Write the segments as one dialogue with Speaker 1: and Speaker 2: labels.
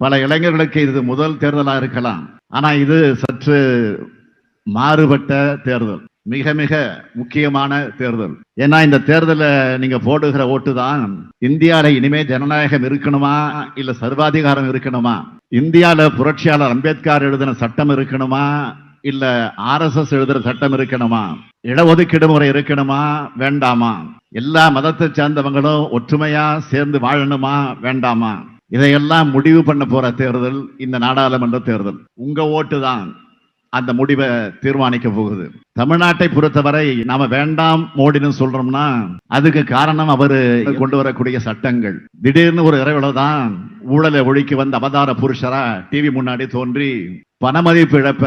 Speaker 1: பல இளைஞர்களுக்கு இது முதல் தேர்தலா இருக்கலாம். ஆனா இது சற்று மாறுபட்ட தேர்தல், மிக மிக முக்கியமான தேர்தல். ஏன்னா இந்த தேர்தல நீங்க போடுகிற ஓட்டு தான் இந்தியால இனிமே ஜனநாயகம் இருக்கணுமா இல்ல சர்வாதிகாரம் இருக்கணுமா, இந்தியால புரட்சியாளர் அம்பேத்கர் எழுதின சட்டம் இருக்கணுமா இல்ல RSS எழுதுற சட்டம் இருக்கணுமா, இடஒதுக்கீடு முறை இருக்கணுமா வேண்டாமா, எல்லா மதத்தை சேர்ந்தவங்களும் ஒற்றுமையா சேர்ந்து வாழணுமா வேண்டாமா, இதையெல்லாம் முடிவு பண்ண போற தேர்தல் இந்த நாடாளுமன்ற தேர்தல். உங்க ஓட்டு தான் அந்த முடிவை தீர்மானிக்க போகுது. தமிழ்நாட்டை பொறுத்தவரை நாம வேண்டாம் மோடின்னு சொல்றோம்னா அதுக்கு காரணம் அவரு கொண்டு வரக்கூடிய சட்டங்கள். திடீர்னு ஒரு இரவுல தான் ஊழலை ஒழிக்க வந்த அவதார புருஷரா டிவி முன்னாடி தோன்றி பணமதிப்பு இழப்ப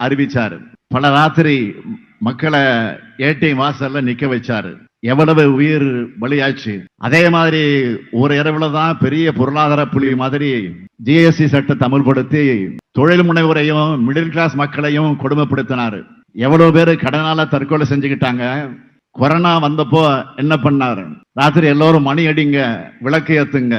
Speaker 1: அறிவிச்சாரு. பல ராத்திரி மக்களை ஏடிஎம் வாசல்ல நிக்க வச்சாரு. எவ்வளவு உயிர் பலியாச்சு. அதே மாதிரி ஒரு இரவுல தான் பெரிய பொருளாதார புலி மாதிரி GST சட்டத்தை அமல்படுத்தி தொழில் முனைவரையும் மிடில் கிளாஸ் மக்களையும் கொடுமைப்படுத்தினாரு. எவ்வளவு பேரு கடனால தற்கொலை செஞ்சுக்கிட்டாங்க. கொரோனா வந்தப்போ என்ன பண்ணாரு, ராத்திரி எல்லோரும் மணி அடிங்க, விளக்கு ஏத்துங்க,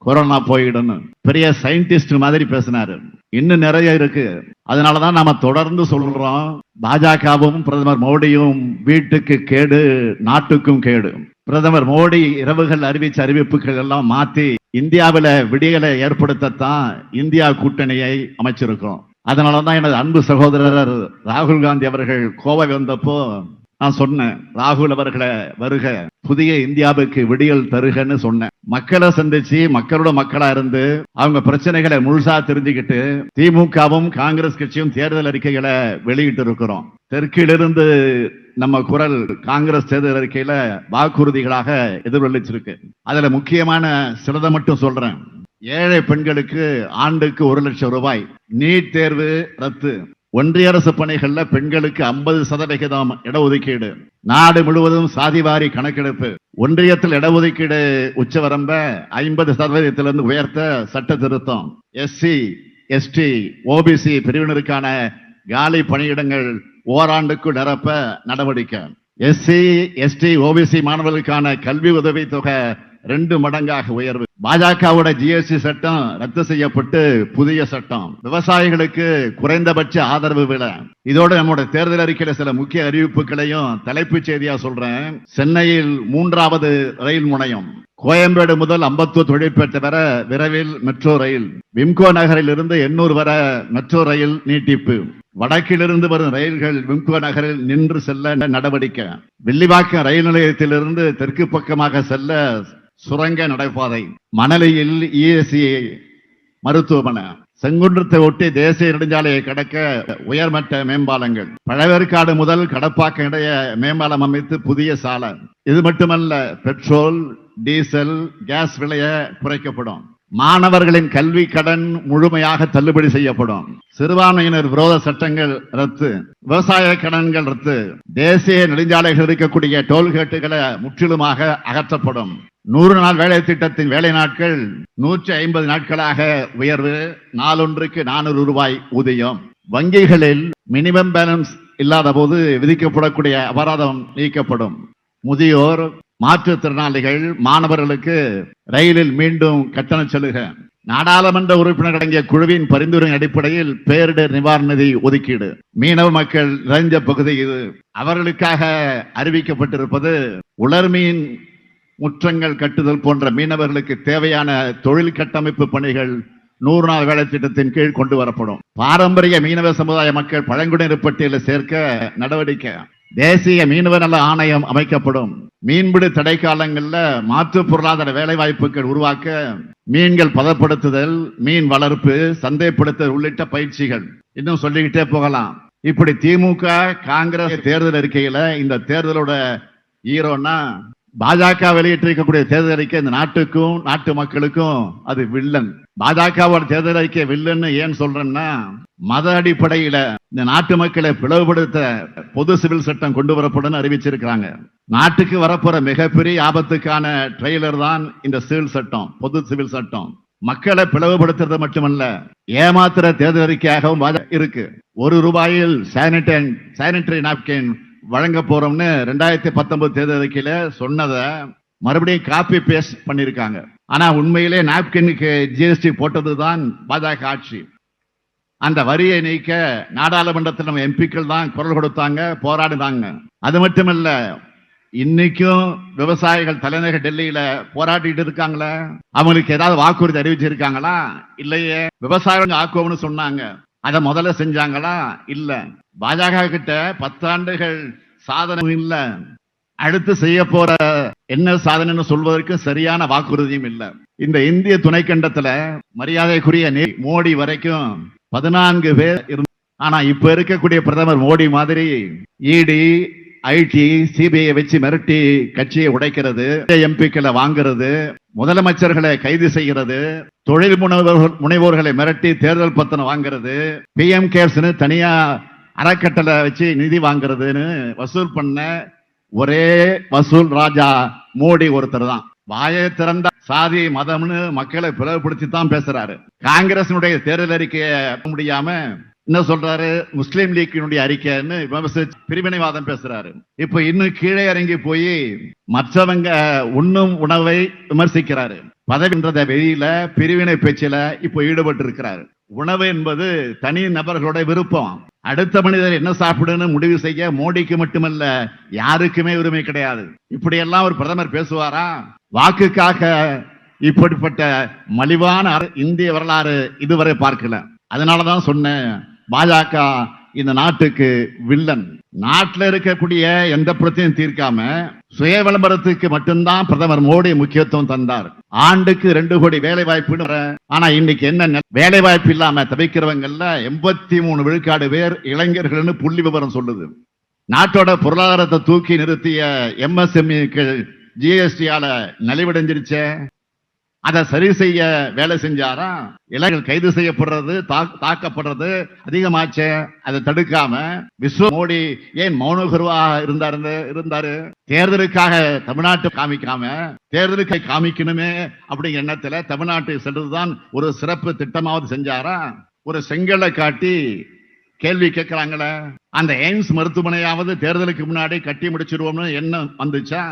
Speaker 1: கொரோனா போயிடும், பெரிய சயின்டிஸ்ட் மாதிரி பேசினாரு. இன்னும் நிறைய இருக்கு. அதனாலதான் நாம தொடர்ந்து சொல்றோம், பாஜகவும் பிரதமர் மோடியும் வீட்டுக்கு கேடு, நாட்டுக்கும் கேடு. பிரதமர் மோடி இரவுகள் அறிவிச்ச அறிவிப்புகள் எல்லாம் மாத்தி இந்தியாவில விடியலை ஏற்படுத்தத்தான் இந்தியா கூட்டணியை அமைச்சிருக்கோம். அதனாலதான் எனது அன்பு சகோதரர் ராகுல் காந்தி அவர்கள் கோவை வந்தப்போ நான் சொன்னேன், ராகுல் அவர்களை வருக, புதிய இந்தியாவுக்கு விடியல் தருகன்னு சொன்னேன். மக்களை சந்திச்சு மக்களோட மக்களா இருந்து அவங்க பிரச்சனைகளை முழுசா தெரிஞ்சுக்கிட்டு திமுகவும் காங்கிரஸ் கட்சியும் தேர்தல் அறிக்கைகளை வெளியிட்டு இருக்கிறோம். தெற்கிலிருந்து நம்ம குரல் காங்கிரஸ் தேர்தல் அறிக்கையில வாக்குறுதிகளாக எதிரொலிச்சிருக்கு. அதுல முக்கியமான சிலதை மட்டும் சொல்றேன். ஏழை பெண்களுக்கு ஆண்டுக்கு 1 லட்சம் ரூபாய், நீட் தேர்வு ரத்து, ஒன்றிய அரசு பணிகள்ல பெண்களுக்கு 50% இடஒதுக்கீடு, நாடு முழுவதும் சாதிவாரி கணக்கெடுப்பு, ஒன்றியத்தில் இடஒதுக்கீடு உச்சவரம்ப 50% உயர்த்த சட்ட திருத்தம், SC ST OBC பிரிவினருக்கான காலி பணியிடங்கள் ஓராண்டுக்குள் நிரப்ப நடவடிக்கை, SC ST OBC மாணவர்களுக்கான கல்வி உதவி தொகை 2 மடங்காக உயர்வு, பாஜகவோட GST சட்டம் ரத்து செய்யப்பட்டு புதிய சட்டம், விவசாயிகளுக்கு குறைந்தபட்ச ஆதரவு விலை. இதோட நம்முடைய தேர்தல் அறிக்கையில சில முக்கிய அறிவிப்புகளையும் தலைப்புச் செய்தியா சொல்றேன். சென்னையில் 3வது ரயில் முனையம், கோயம்பேடு முதல் அம்பத்தூர் தொழிற்பேட்டை வர விரைவில் மெட்ரோ ரயில், விம்கோ நகரில் இருந்து எண்ணூர் வர மெட்ரோ ரயில் நீட்டிப்பு, வடக்கிலிருந்து வரும் ரயில்கள் விம்கோ நகரில் நின்று செல்ல நடவடிக்கை, வில்லிவாக்கம் ரயில் நிலையத்திலிருந்து தெற்கு பக்கமாக செல்ல சுரங்க நடைபாதை, மணலியில் ESI மருத்துவமனை, செங்குன்றத்தை ஒட்டி தேசிய நெடுஞ்சாலையை கடக்க உயர்மட்ட மேம்பாலங்கள், பழவேற்காடு முதல் கடப்பாக்கம் இடைய மேம்பாலம் அமைத்து புதிய சாலை. இது மட்டுமல்ல, பெட்ரோல் டீசல் கேஸ் விலைய குறைக்கப்படும், மாணவர்களின் கல்வி கடன் முழுமையாக தள்ளுபடி செய்யப்படும், சிறுபான்மையினர் விரோத சட்டங்கள் ரத்து, விவசாய கடன்கள் ரத்து, தேசிய நெடுஞ்சாலைகள் இருக்கக்கூடிய டோல்கேட்டுகளை முற்றிலுமாக அகற்றப்படும், 100 நாள் வேலை திட்டத்தின் வேலை நாட்கள் 150 நாட்களாக உயர்வு, நாளொன்றுக்கு 400 ரூபாய் ஊதியம், வங்கிகளில் மினிமம் பேலன்ஸ் இல்லாத போது விதிக்கப்படக்கூடிய அபராதம் நீக்கப்படும், முதியோர் மாற்றுத்திறனாளிகள் மாணவர்களுக்கு ரயிலில் மீண்டும் கட்டண சலுகை, நாடாளுமன்ற உறுப்பினர் அடங்கிய குழுவின் பரிந்துரை அடிப்படையில் பேரிடர் நிவாரண நிதி ஒதுக்கீடு, மீனவ மக்கள் நிறைந்த பகுதி இது, அவர்களுக்காக அறிவிக்கப்பட்டிருப்பது உலர்மீன் முற்றங்கள் கட்டுதல் போன்ற மீனவர்களுக்கு தேவையான தொழில் கட்டமைப்பு பணிகள் 100 நாள் வேலை திட்டத்தின் கீழ் கொண்டு வரப்படும், பாரம்பரிய மீனவ சமுதாய மக்கள் பழங்குடியினர் பட்டியலில் சேர்க்க நடவடிக்கை, தேசிய மீனவ நல ஆணையம் அமைக்கப்படும், மீன்பிடி தடை காலங்களில் மாற்று பொருளாதார வேலை வாய்ப்புகள் உருவாக்க மீன்கள் பதப்படுத்துதல், மீன் வளர்ப்பு, சந்தைப்படுத்துதல் உள்ளிட்ட பயிற்சிகள். இன்னும் சொல்லிக்கிட்டே போகலாம். இப்படி திமுக காங்கிரஸ் தேர்தல் அறிக்கையில இந்த தேர்தலோட ஹீரோன்னா பாஜக வெளியிட்டிருக்கக்கூடிய தேர்தல் அறிக்கை இந்த நாட்டுக்கும் நாட்டு மக்களுக்கும் அது வில்லன். பாஜகவோட தேர்தல் அறிக்கை வில்லன்னு ஏன் சொல்றேன்னா, மத அடிப்படையில இந்த நாட்டு மக்களை பிளவுபடுத்த பொது சிவில் சட்டம் கொண்டு வரப்படும் அறிவிச்சிருக்கிறாங்க. நாட்டுக்கு வரப்போற மிகப்பெரிய ஆபத்துக்கான ட்ரெய்லர் தான் இந்த சிவில் சட்டம், பொது சிவில் சட்டம். மக்களை பிளவுபடுத்துறது மட்டுமல்ல, ஏமாத்துற தேர்தல் அறிக்கையாகவும் இருக்கு. 1 ரூபாயில் சானிட்டரி நாப்கின் வழங்க போறோம்னு 2019 தேர்தல் அறிக்கையில சொன்னதை மறுபடியும் காப்பி பேஸ்ட் பண்ணிருக்காங்க. ஆனா உண்மையிலே நாப்கினுக்கு ஜிஎஸ்டி போட்டதுதான் பாஜக ஆட்சி. அந்த வரியை நீக்க நாடாளுமன்றத்தில் நம்ம எம்பிக்கள் தான் குரல் கொடுத்தாங்க, போராடினாங்க. அது மட்டுமல்ல, இன்னைக்கும் விவசாயிகள் தலைநகர் டெல்லியில போராடிட்டு இருக்காங்களே, அவங்களுக்கு ஏதாவது வாக்குறுதி அறிவிச்சிருக்காங்களா? இல்லையே. விவசாயிகள் ஆக்குவோம்னு சொன்னாங்க, அதை முதல்ல செஞ்சாங்களா? இல்ல. பாஜக கிட்ட 10 ஆண்டுகள் சாதனை இல்ல, அடுத்து செய்ய போற என்ன சாதனைன்னு சொல்வதற்கு சரியான வாக்குறுதியும் இல்ல. இந்த இந்திய துணைக்கண்டத்துல மரியாதைக்குரிய மோடி வரைக்கும் 14 பேர் இருந்து, ஆனா இப்ப இருக்கக்கூடிய பிரதமர் மோடி மாதிரி இடி, ஐடி, சிபிஐ வச்சு மிரட்டி கட்சியை உடைக்கிறது, எம்பிக்களை வாங்குறது, முதலமைச்சர்களை கைது செய்கிறது, தொழில் முனைவோர்களை மிரட்டி தேர்தல் பத்திரம் வாங்குறது, பிஎம் கேர்ஸ்னு தனியா அறக்கட்டளை வச்சு நிதி வாங்குறதுன்னு வசூல் பண்ண ஒரே வசூல் ராஜா மோடி ஒருத்தர் தான். வாயை திறந்த சாதி மதம்னு மக்களை பிளவுபடுத்தி தான் பேசுறாரு. காங்கிரசினுடைய தேர்தல் அறிக்கையை முடியாம என்ன சொல்றாரு? முஸ்லீம் லீக்கினுடைய அறிக்கைன்னு பிரிவினைவாதம் பேசுறாரு. இப்ப இன்னும் கீழே இறங்கி போய் மற்றவங்க உண்ணும் உணவை விமர்சிக்கிறாரு. பதவின்றத வெளியில பிரிவினை பேச்சில இப்ப ஈடுபட்டு இருக்கிறாரு. உணவு என்பது தனி நபர்களோட விருப்பம். அடுத்த மனிதர் என்ன சாப்பிடுன்னு முடிவு செய்ய மோடிக்கு மட்டுமல்ல யாருக்குமே உரிமை கிடையாது. இப்படியெல்லாம் ஒரு பிரதமர் பேசுவாரா? வாக்குக்காக இப்படிப்பட்ட மலிவான இந்திய வரலாறு இதுவரை பார்க்கல. அதனாலதான் சொன்னேன், பாஜக இந்த நாட்டுக்கு வில்லன். நாட்டில் இருக்கக்கூடிய எந்த பிரச்சனையும் தீர்க்காம சுய விளம்பரத்துக்கு மட்டும்தான் பிரதமர் மோடி முக்கியத்துவம் தந்தார். ஆண்டுக்கு 2 கோடி வேலை வாய்ப்பு. ஆனா இன்னைக்கு என்ன, வேலை வாய்ப்பு இல்லாம தவிக்கிறவங்கல்ல 83 விழுக்காடு பேர் இளைஞர்கள்னு புள்ளி விவரம் சொல்லுது. நாட்டோட பொருளாதாரத்தை தூக்கி நிறுத்திய எம்எஸ்எம்இ ஜிஎஸ்டியால நலிவடைஞ்சிருச்சே, அதை சரி செய்ய வேலை செஞ்சாரா? இளைஞர்கள் கைது செய்யப்படுறது, தாக்கப்படுறது அதிகமாச்சே, அதை தடுக்காம மோடி ஏன் மௌனகுருவாக இருந்தாரு? தேர்தலுக்காக தமிழ்நாட்டு காமிக்காம தேர்தலுக்கு காமிக்கணுமே அப்படிங்கிற எண்ணத்துல தமிழ்நாட்டுக்கு சென்றதுதான் ஒரு சிறப்பு திட்டமாவது செஞ்சாரா? ஒரு செங்கலை காட்டி கேள்வி கேட்கிறாங்களே, அந்த எய்ம்ஸ் மருத்துவமனையாவது தேர்தலுக்கு முன்னாடி கட்டி முடிச்சிருவோம்னு எண்ணம் வந்துச்சா?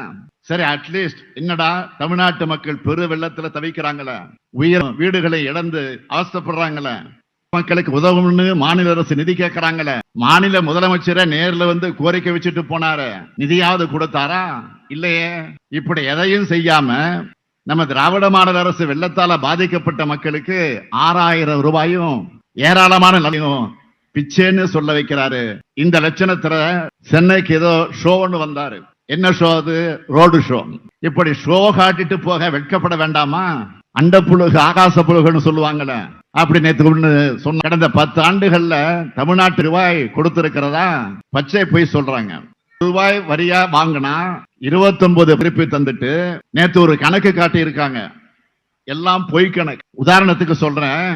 Speaker 1: சரி, அட்லீஸ்ட் என்னடா தமிழ்நாட்டு மக்கள் பெரு வெள்ளத்துல தவிக்கிறாங்களே, உயிர் வீடுகளை இழந்து அவஸ்தப்படுறாங்களே, மக்களுக்கு உதவும்னு மாநில அரசு நிதி கேட்கிறாங்களே, மாநில முதலமைச்சரை நேர்ல வந்து கோரிக்கை வச்சுட்டு போனாரு, நிதியாவது கொடுத்தாரா? இல்லையே. இப்படி எதையும் செய்யாம நம்ம திராவிட மாடல் அரசு வெள்ளத்தால பாதிக்கப்பட்ட மக்களுக்கு 6000 ரூபாயும் ஏராளமான நலனும் பிச்சேன்னு சொல்ல வைக்கிறாரு. இந்த லட்சணத்துல சென்னைக்கு ஏதோ ஷோன்னு வந்தாரு. என்ன ஷோ அது? Road show. இப்படி ஷோ காட்டிட்டு போக வெட்கப்பட வேண்டாமா? அண்ட புழுகு ஆகாச புழுகுன்னு சொல்லுவாங்கல்ல, அப்படி நேற்று ஒண்ணு சொன்ன. கடந்த 10 ஆண்டுகள்ல தமிழ்நாட்டு ரூபாய் கொடுத்திருக்கிறதா பச்சை போய் சொல்றாங்க. ரூபாய் வரியா வாங்கினா 29 திருப்பி தந்துட்டு நேற்று ஒரு கணக்கு காட்டி இருக்காங்க. எல்லாம் பொய் கணக்கு. உதாரணத்துக்கு சொல்றேன்,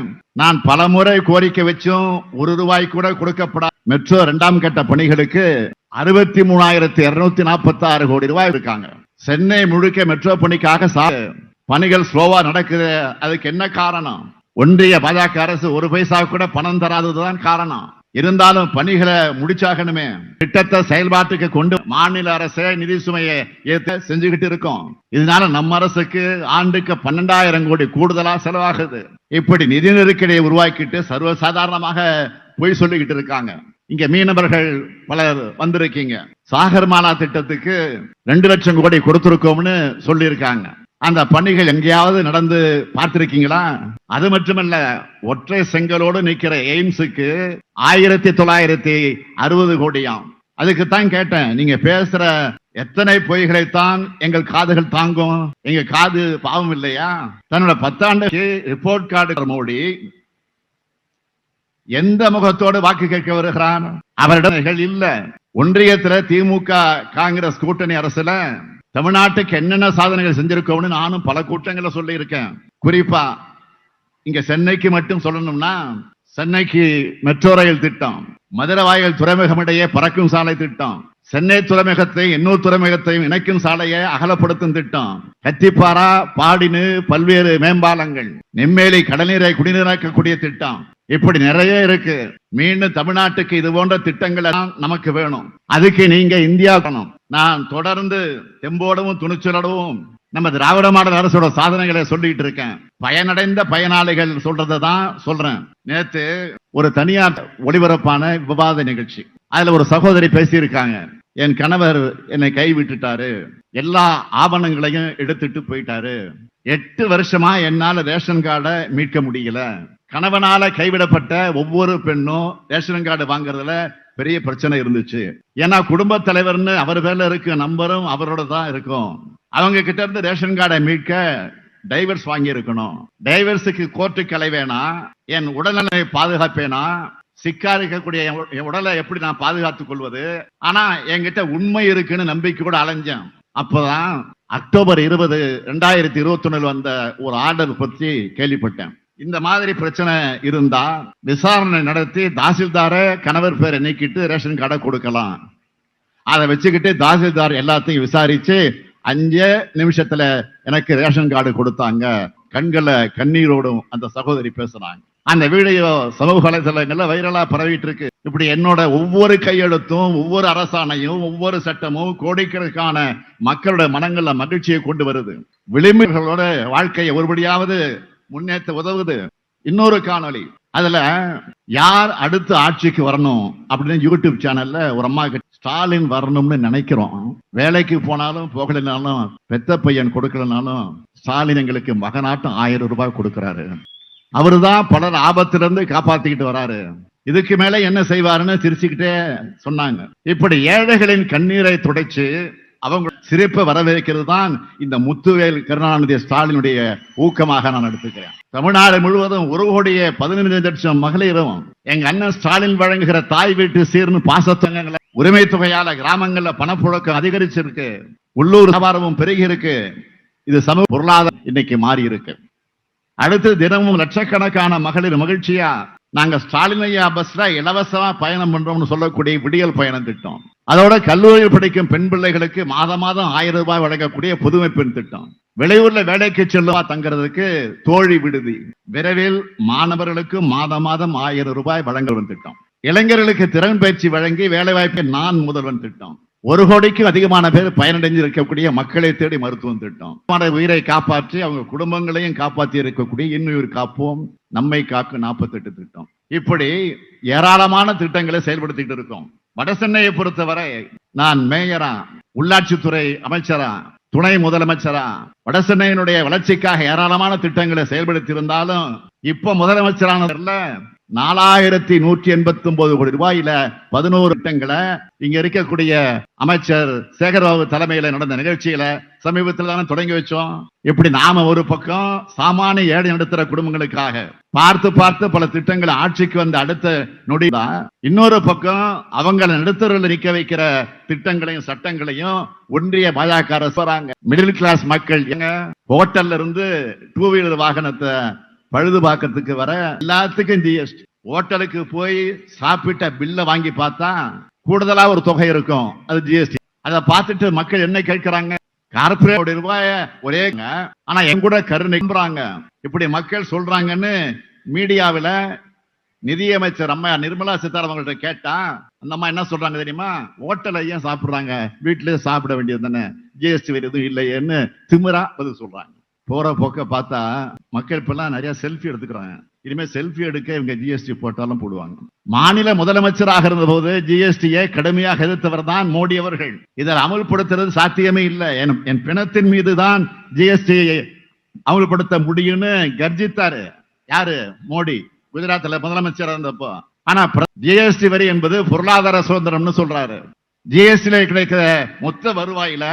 Speaker 1: நான் பலமுறை கோரிக்கை வச்சும் 1 ரூபாய் கூட கொடுக்கப்படாத மெட்ரோ 2ஆம் கட்ட பணிகளுக்கு 63,246 கோடி ரூபாய் இருக்காங்க. சென்னை முழுக்க மெட்ரோ பணிக்காக பணிகள் ஸ்லோவா நடக்குது. அதுக்கு என்ன காரணம்? ஒன்றிய பாஜக அரசு 1 பைசா கூட பணம் தராததுதான் காரணம். இருந்தாலும் பணிகளை முடிச்சாகணுமே. திட்டத்தை செயல்பாட்டுக்கு கொண்டு மாநில அரசு நிதி சுமையை ஏற்ற செஞ்சுக்கிட்டு இருக்கோம். இதனால நம்ம அரசுக்கு ஆண்டுக்கு 12,000 கோடி கூடுதலா செலவாகுது. இப்படி நிதி நெருக்கடியை உருவாக்கிட்டு சர்வசாதாரணமாக பொய் சொல்லிக்கிட்டு இருக்காங்க. இங்க மீனவர்கள் பலர் வந்திருக்கீங்க. சாகர்மாலா திட்டத்துக்கு 2 லட்சம் கோடி கொடுத்திருக்கோம்னு சொல்லி இருக்காங்க. அந்த பணிகள் எங்கேயாவது நடந்து பார்த்திருக்கீங்களா? அது மட்டுமல்ல, ஒற்றை செங்கலோடு நிக்கிற எய்ம்ஸுக்கு 1960 கோடியாம். அதுக்குத்தான் கேட்டேன், நீங்க பேசுற எத்தனை பொய்களைத்தான் எங்கள் காதுகள் தாங்கும்? எங்க காது பாவம் இல்லையா? தன்னோட 10 ஆண்டு ரிப்போர்ட் கார்டு மோடி எந்த முகத்தோடு வாக்கு கேட்க வருகிறான்? அவரிடம் இல்ல. ஒன்றியத்துல திமுக காங்கிரஸ் கூட்டணி அரசுல தமிழ்நாட்டுக்கு என்னென்ன சாதனைகள் செஞ்சிருக்கோம்னு நானும் பல கூட்டங்களை சொல்லி இருக்கேன். குறிப்பா இங்க சென்னைக்கு மட்டும் சொல்லணும்னா, சென்னைக்கு மெட்ரோ ரயில் திட்டம், மதுரை வாயில் துறைமுகம் இடையே பறக்கும் சாலை திட்டம், சென்னை துறைமுகத்தை இன்னொரு துறைமுகத்தையும் இணைக்கும் சாலையை அகலப்படுத்தும் திட்டம், கத்திப்பாரா பாடினு பல்வேறு மேம்பாலங்கள், நெம்மேலி கடல்நீரை குடிநீராக்கக்கூடிய திட்டம், இப்படி நிறைய இருக்கு. மீண்டும் தமிழ்நாட்டுக்கு இது போன்ற திட்டங்கள் நமக்கு வேணும். அதுக்கு நீங்க இந்தியா. நான் தொடர்ந்து தெம்போடவும் துணிச்சலோடவும் நம்ம திராவிட மாடல் அரசோட சாதனைகளை சொல்லிட்டு இருக்கேன். பயனடைந்த பயனாளிகள் சொல்றதான் சொல்றேன். நேத்து ஒரு தனியார் ஒளிபரப்பான விவாத நிகழ்ச்சி, அதுல ஒரு சகோதரி பேசியிருக்காங்க. என் கணவர் என்னை கைவிட்டுட்டாரு, எல்லா ஆவணங்களையும் எடுத்துட்டு போயிட்டாரு, 8 வருஷமா என்னால ரேஷன் கார்டை மீட்க முடியல. கணவனால கைவிடப்பட்ட ஒவ்வொரு பெண்ணும் ரேஷன் கார்டு வாங்குறதுல பெரிய பிரச்சனை இருந்துச்சு. ஏன்னா குடும்ப தலைவர்னு அவர் பேர்ல இருக்கு நம்பரும் அவரோட தான் இருக்கும். அவங்க கிட்ட இருந்து ரேஷன் கார்டை மீட்க டைவர்ஸ் வாங்கி இருக்கணும். டைவர்ஸுக்கு கோர்ட்டுக்கு அலைவேனா, என் உடல்நலை பாதுகாப்பேனா, சிக்கா இருக்கக்கூடிய என் உடலை எப்படி நான் பாதுகாத்துக் கொள்வது? ஆனா என்கிட்ட உண்மை இருக்குன்னு நம்பிக்கையோட அலைஞ்சேன். அப்பதான் அக்டோபர் 20, 2021 வந்த ஒரு ஆர்டர் பத்தி கேள்விப்பட்டேன். இந்த மாதிரி பிரச்சனை இருந்தா விசாரணை நடத்தி தாசில்தார கணவர் பேரை நீக்கிட்டு ரேஷன் கார்டை கொடுக்கலாம். அதை வச்சுக்கிட்டு தாசில்தார் எல்லாத்தையும் விசாரிச்சு 5 நிமிஷத்துல எனக்கு ரேஷன் கார்டு கொடுத்தாங்க. கண்களை கண்ணீரோடும் அந்த சகோதரி பேசுறாங்க. அந்த வீடியோ சமூக வலைதளங்கள்ல வைரலா பரவிட்டு இருக்கு. இப்படி என்னோட ஒவ்வொரு கையெழுத்தும், ஒவ்வொரு அரசாணையும், ஒவ்வொரு சட்டமும் கோடிக்கணக்கான மக்களோட மனங்கள்ல மகிழ்ச்சியை கொண்டு வருது. விளிம்புகளோட வாழ்க்கையை ஒருபடியாவது முன்னேற்ற உதவுது. இன்னொரு காணொளி, அதுல யார் அடுத்து ஆட்சிக்கு வரணும் அப்படின்னு யூடியூப் சேனல்ல ஒரு அம்மா ஸ்டாலின் வரணும்னு நினைக்கிறோம். வேலைக்கு போனாலும் போகலனாலும் பெத்த பையன் கொடுக்கலனாலும் ஸ்டாலின் எங்களுக்கு மகனாட்டம் 1000 ரூபாய் கொடுக்கிறாரு. அவருதான் பலர் ஆபத்திலிருந்து காப்பாத்திக்கிட்டு வராரு. இதுக்கு மேல என்ன செய்வாருன்னு சிரிச்சுக்கிட்டே சொன்னாங்க. இப்படி ஏழைகளின் கண்ணீரை துடைச்சு அவங்க சிரிப்பை வரவேற்கிறது தான் இந்த முத்துவேல் கருணாநிதி ஸ்டாலினுடைய ஊக்கமாக நான் எடுத்துக்கிறேன். தமிழ்நாடு முழுவதும் 1,15,00,000 மகளிரும் எங்க அண்ணன் ஸ்டாலின் வழங்குகிற தாய் வீட்டு சீர்னு பாசத்தங்கங்களை உரிமை தொகையால கிராமங்கள்ல பணப்புழக்கம் அதிகரிச்சிருக்கு. உள்ளூர் வியாபாரமும் பெருகி இருக்கு. இது சமூக பொருளாதாரம் இன்னைக்கு மாறி இருக்கு. அடுத்து தினமும் லட்சக்கணக்கான மகளிர் மகிழ்ச்சியா நாங்க ஸ்டாலின் ஐயா பஸ்ல இலவசமா பயணம் பண்றோம்னு சொல்லக்கூடிய விடியல் பயணம் திட்டம், அதோட கல்லூரியில் படிக்கும் பெண் பிள்ளைகளுக்கு மாதம் 1000 ரூபாய் வழங்கக்கூடிய புதுமை பெண் திட்டம், வெளியூர்ல வேலைக்கு செல்லுவா தங்கிறதுக்கு தோழி விடுதி, விரைவில் மாணவர்களுக்கு மாதம் 1000 ரூபாய் வழங்கும் திட்டம், இளைஞர்களுக்கு திறன் பயிற்சி வழங்கி வேலை வாய்ப்பை நான் முதல்வன் திட்டம், 1 கோடிக்கும் அதிகமான பேர் பயனடைஞ்சு இருக்கக்கூடிய மக்களை தேடி மருத்துவம் திட்டம், உயிரை காப்பாற்றி அவங்க குடும்பங்களையும் காப்பாற்றி இருக்கக்கூடிய இன்னுயிர் காப்போம் நம்மை காக்கும் 48 திட்டம். இப்படி ஏராளமான திட்டங்களை செயல்படுத்திட்டு இருக்கோம். வடசென்னையை பொறுத்தவரை நான் மேயரா, உள்ளாட்சித்துறை அமைச்சரா, துணை முதலமைச்சரா வடசென்னையினுடைய வளர்ச்சிக்காக ஏராளமான திட்டங்களை செயல்படுத்தி இருந்தாலும் இப்ப முதலமைச்சரானதுல 4189 கோடி ரூபாயில 11 திட்டங்களை இங்க இருக்கக்கூடிய அமைச்சர் சேகர்பாபு தலைமையில நடந்த நிகழ்ச்சியில சமீபத்தில் தானே தொடங்கி வச்சோம். இப்படி நாம ஒரு பக்கம் சாமானிய ஏழை நடுத்தர குடும்பங்களுக்காக பார்த்து பல திட்டங்களை ஆட்சிக்கு வந்த அடுத்த நொடிதான், இன்னொரு பக்கம் அவங்களை நடுத்தரில் நிக்க வைக்கிற திட்டங்களையும் சட்டங்களையும் ஒன்றிய பாஜக அரசு வராங்க. மிடில் கிளாஸ் மக்கள் எங்க ஹோட்டல்ல இருந்து 2 வீலர் வாகனத்தை பழுது பார்க்கறதுக்கு வர எல்லாத்துக்கும் ஜிஎஸ்டி. ஹோட்டலுக்கு போய் சாப்பிட்ட பில்ல வாங்கி பார்த்தா கூடுதலா ஒரு தொகை இருக்கும், அது ஜிஎஸ்டி. அதை பார்த்துட்டு மக்கள் என்ன கேட்கிறாங்க? கார்பரேட் ரூபாய ஒரே, ஆனா என் கூட கருணைறாங்க. இப்படி மக்கள் சொல்றாங்கன்னு மீடியாவில நிதியமைச்சர் அம்மா நிர்மலா சீதாராமன் கேட்டா அந்த அம்மா என்ன சொல்றாங்க தெரியுமா? ஹோட்டல்ல ஏன் சாப்பிடுறாங்க, வீட்டிலேயே சாப்பிட வேண்டியது தானே, ஜிஎஸ்டி எதுவும் இல்லையேன்னு திமிரா பதில் சொல்றாங்க. போற போக்க பார்த்தா மக்கள் இப்பெல்லாம் நிறைய செல்ஃபி எடுத்துக்கிறாங்க. இனிமே செல்ஃபி எடுக்க இவங்க ஜிஎஸ்டி போட்டாலும் போடுவாங்க. மாநில முதலமைச்சராக இருந்த போது ஜிஎஸ்டியை கடுமையாக எதிர்த்தவர் தான் மோடி அவர்கள். இதில் அமல்படுத்துறது சாத்தியமே இல்லை, என் பிணத்தின் மீது தான் ஜிஎஸ்டியை அமல்படுத்த முடியும்னு கர்ஜித்தாரு. யாரு? மோடி, குஜராத்ல முதலமைச்சர் இருந்தப்போ. ஆனா ஜிஎஸ்டி வரி என்பது பொருளாதார சுதந்திரம்னு சொல்றாரு. ஜிஎஸ்டியில கிடைக்கிற மொத்த வருவாயில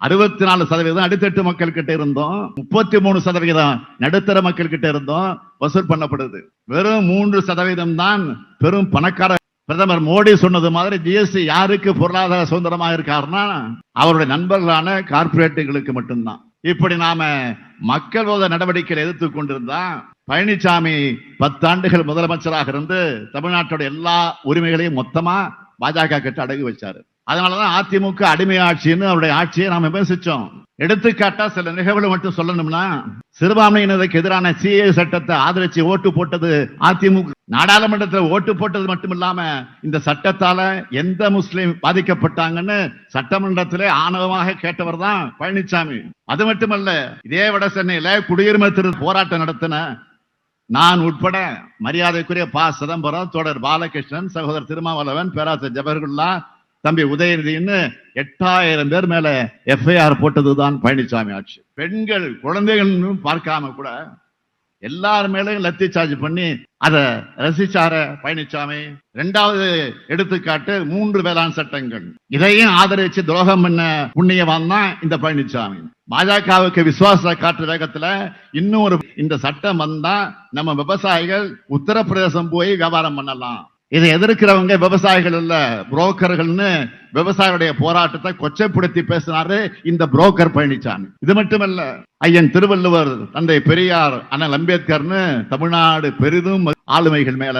Speaker 1: 64% அடித்தட்டு மக்கள் கிட்ட இருந்தோம், 33% நடுத்தர மக்கள் கிட்ட இருந்தோம் வசூல் பண்ணப்படுது. வெறும் 3% தான் பெரும் பணக்கார. பிரதமர் மோடி சொன்னது மாதிரி ஜிஎஸ்டி யாருக்கு பொருளாதார சுதந்திரமா இருக்காருன்னா அவருடைய நண்பர்களான கார்பரேட்டுகளுக்கு மட்டும்தான். இப்படி நாம மக்கள் விரோத நடவடிக்கைகளை எதிர்த்து கொண்டிருந்தா பழனிசாமி 10 ஆண்டுகள் முதலமைச்சராக இருந்து தமிழ்நாட்டோட எல்லா உரிமைகளையும் மொத்தமா பாஜக கிட்ட அடகு வச்சாரு. அதனாலதான் அதிமுக அடிமை ஆட்சின்னு அவருடைய ஆட்சியை நாம விமர்சிச்சோம். எடுத்துக்காட்டா சில நிகழ்வுகளை மட்டும் சொல்லணும்னா, சிறுபான்மையினருக்கு எதிரான சிஏ சட்டத்தை ஆதரிச்சு ஓட்டு போட்டது அதிமுக. நாடாளுமன்றத்தில் ஓட்டு போட்டது மட்டும் இல்லாம இந்த சட்டத்தால எந்த முஸ்லீம் பாதிக்கப்பட்டாங்கன்னு சட்டமன்றத்திலே ஆணவமாக கேட்டவர் தான் பழனிசாமி. அது மட்டுமல்ல, இதே வட சென்னையில குடியுரிமை திருத்த போராட்டம் நடத்தின நான் உட்பட மரியாதைக்குரிய சிதம்பரம், தோழர் பாலகிருஷ்ணன், சகோதரர் திருமாவளவன், பேராசிரியர் ஜவஹர்லா, தம்பி உதயநிதினு 8000 பேர் மேல எஃப்ஐஆர் போட்டதுதான் பழனிசாமி ஆட்சி. பெண்கள் குழந்தைகள் பார்க்காம கூட எல்லார் மேலும் லத்தி சார்ஜ் பண்ணி அதை ரசிச்சார பழனிசாமி. இரண்டாவது எடுத்துக்காட்டு 3 வேளாண் சட்டங்கள். இதையும் ஆதரிச்சு துரோகம் பண்ண புண்ணியவான் தான் இந்த பழனிசாமி. பாஜகவுக்கு விசுவாச காற்று வேகத்துல இன்னும் இந்த சட்டம் வந்தா நம்ம விவசாயிகள் உத்தரப்பிரதேசம் போய் வியாபாரம் பண்ணலாம். இதை எதிர்க்கிறவங்க விவசாயிகள் இல்ல, புரோக்கர்கள்னு விவசாயிகளுடைய போராட்டத்தை கொச்சைப்படுத்தி பேசினாரு இந்த புரோக்கர் பழனிசாமி. இது மட்டுமல்ல, ஐயன் திருவள்ளுவர், தந்தை பெரியார், அண்ணல் அம்பேத்கர்னு தமிழ்நாடு பெரிதும் ஆளுமைகள் மேல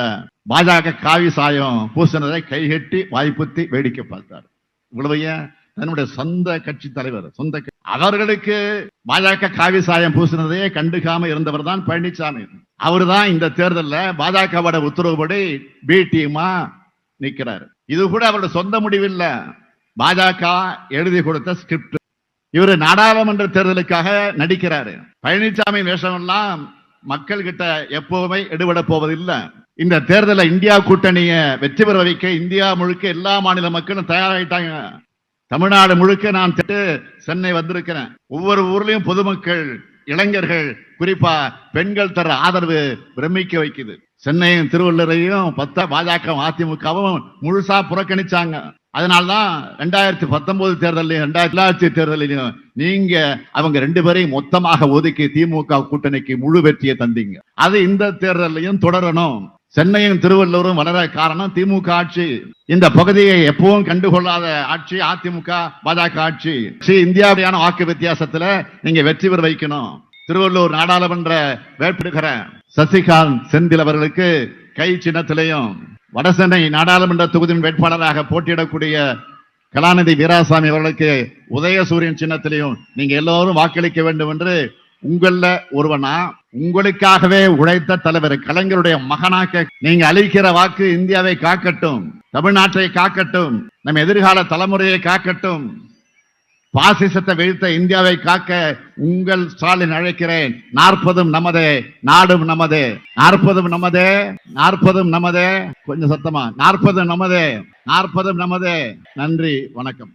Speaker 1: பாஜக காவி சாயம் பூசினதை கைகட்டி வாய்ப்புத்தி வேடிக்கை பார்த்தார். இவ்வளவைய தன்னுடைய சொந்த கட்சி தலைவர், அவர்களுக்கு பாஜக காவி சாயம் பூசினதையே கண்டுக்காம இருந்தவர் தான் பழனிசாமி. அவர் தான் இந்த தேர்தலில் பாஜகவோட உத்தரவுப்படி பி டீமா நிற்கிறார். இது கூட அவருடைய சொந்த முடிவில் பாஜக எழுதி கொடுத்த ஸ்கிரிப்ட். இவர் நாடாளுமன்ற தேர்தலுக்காக நடிக்கிறாரு. பழனிசாமி வேஷம் எல்லாம் மக்கள் கிட்ட எப்பவுமே எடுபட போவதில்லை. இந்த தேர்தலில் இந்தியா கூட்டணியை வெற்றி பெற வைக்க இந்தியா முழுக்க எல்லா மாநில மக்களும் தயாராகிட்டாங்க. தமிழ்நாடு முழுக்க நான் சென்னை வந்திருக்கிறேன். ஒவ்வொரு ஊர்லயும் பொதுமக்கள், இளைஞர்கள், குறிப்பா பெண்கள் தர ஆதரவு பிரமிக்க வைக்குது. சென்னையும் திருவள்ளூரையும் பாஜக அதிமுகவும் முழுசா புறக்கணிச்சாங்க. அதனால்தான் 2019 தேர்தலையும் 2000 தேர்தலையும் நீங்க அவங்க 2 பேரையும் மொத்தமாக ஒதுக்கி திமுக கூட்டணிக்கு முழு வெற்றியை தந்தீங்க. அது இந்த தேர்தலையும் தொடரணும். சென்னையும் திருவள்ளூரும் வளர காரணம் திமுக ஆட்சி. இந்த பகுதியை எப்பவும் கண்டுகொள்ளாத ஆட்சி அதிமுக பாஜக ஆட்சி. இந்தியாவியான வாக்கு வித்தியாசத்துல நீங்க வெற்றி பெற வைக்கணும். திருவள்ளூர் நாடாளுமன்ற வேட்பாளர் சசிகாந்த் செந்தில் அவர்களுக்கு கை சின்னத்திலையும், வடசென்னை நாடாளுமன்ற தொகுதியின் வேட்பாளராக போட்டியிடக்கூடிய கலாநிதி வீராசாமி அவர்களுக்கு உதயசூரியன் சின்னத்திலையும் நீங்க எல்லோரும் வாக்களிக்க வேண்டும் என்று உங்கள ஒருவனா, உங்களுக்காகவே உழைத்த தலைவர் கலைஞருடைய மகனாக்க நீங்க அளிக்கிற வாக்கு இந்தியாவை காக்கட்டும், தமிழ்நாட்டை காக்கட்டும், நம் எதிர்கால தலைமுறையை காக்கட்டும், பாசிசத்தை வீழ்த்த இந்தியாவை காக்க உங்கள் ஸ்டாலின் அழைக்கிறேன். 40 நமதே, நாடும் நமதே. 40 நமதே, 40 நமதே. கொஞ்சம் சத்தமா, 40 நமதே, 40 நமதே. நன்றி, வணக்கம்.